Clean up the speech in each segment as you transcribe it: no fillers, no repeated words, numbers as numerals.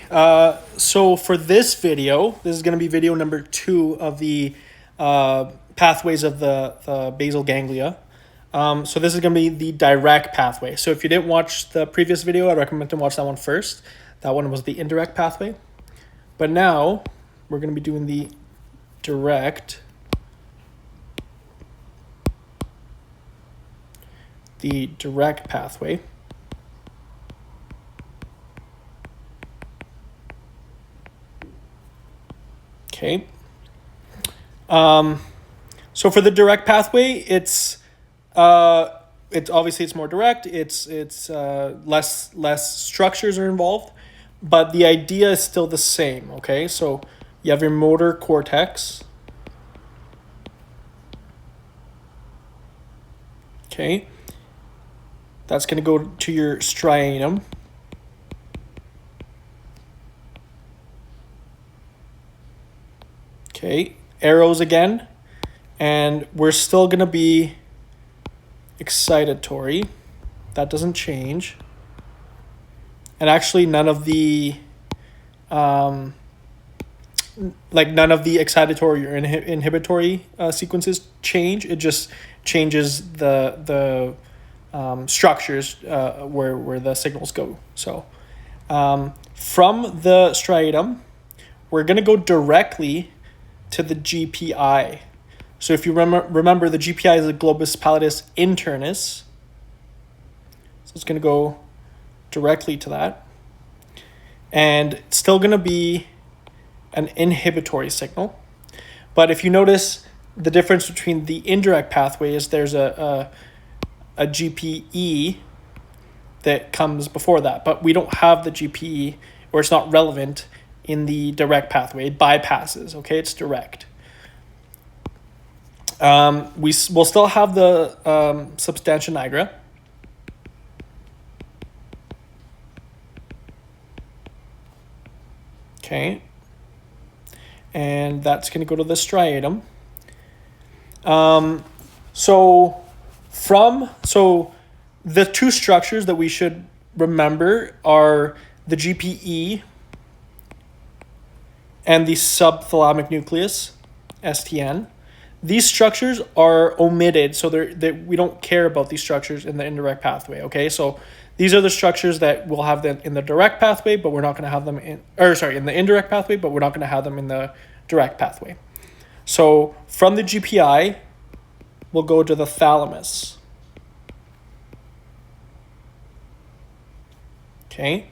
So for this video, this is going to be video number 2 of the pathways of the basal ganglia. So this is going to be the direct pathway. So if you didn't watch the previous video, I recommend to watch that one first. That one was the indirect pathway. But now we're going to be doing the direct. The direct pathway. Okay. So for the direct pathway, it's obviously it's more direct. It's less structures are involved, but the idea is still the same. Okay, so you have your motor cortex. Okay, that's going to go to your striatum. Okay, arrows again, and we're still going to be excitatory. That doesn't change. And actually none of the none of the excitatory or inhibitory sequences change. It just changes the structures where the signals go. So from the striatum, we're going to go directly to the GPI. So if you remember, the GPI is the globus pallidus internus. So it's going to go directly to that. And it's still going to be an inhibitory signal. But if you notice, the difference between the indirect pathway is there's a GPE that comes before that. But we don't have the GPE, or it's not relevant in the direct pathway. It bypasses, okay? It's direct. We'll still have the substantia nigra. Okay. And that's going to go to the striatum. So the two structures that we should remember are the GPE and the subthalamic nucleus, STN. These structures are omitted, so we don't care about these structures in the indirect pathway, okay? So these are the structures that we'll have in the direct pathway, but we're not going to have them in the indirect pathway, but we're not going to have them in the direct pathway. So from the GPI, we'll go to the thalamus. Okay.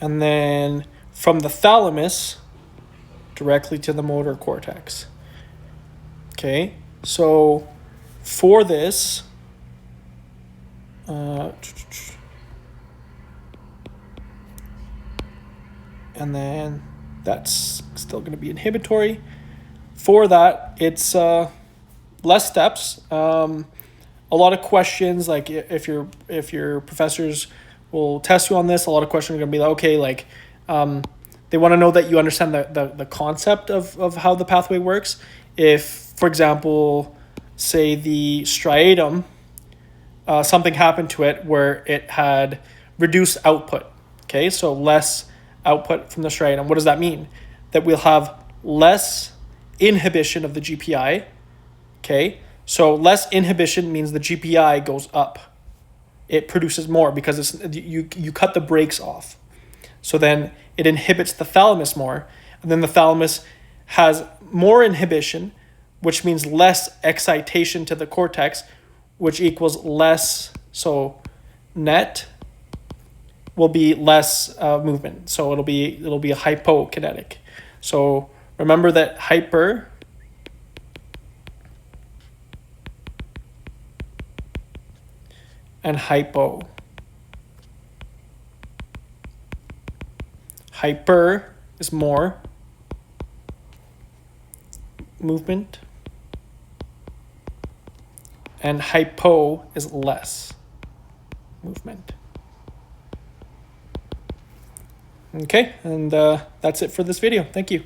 And then from the thalamus, directly to the motor cortex. Okay, so for this, and then that's still going to be inhibitory. For that, it's less steps. A lot of questions, like if your professors will test you on this, a lot of questions are going to be like, okay, like they want to know that you understand the concept of how the pathway works. If, for example, say the striatum, something happened to it where it had reduced output. Okay, so less output from the striatum. What does that mean? That we'll have less inhibition of the GPI. Okay, so less inhibition means the GPI goes up. It produces more because you cut the brakes off. So then it inhibits the thalamus more, and then the thalamus has more inhibition, which means less excitation to the cortex, which equals less. So net will be less movement. So it'll be hypokinetic. So remember that hyper and hypo. Hyper is more movement, and hypo is less movement. Okay, and that's it for this video. Thank you.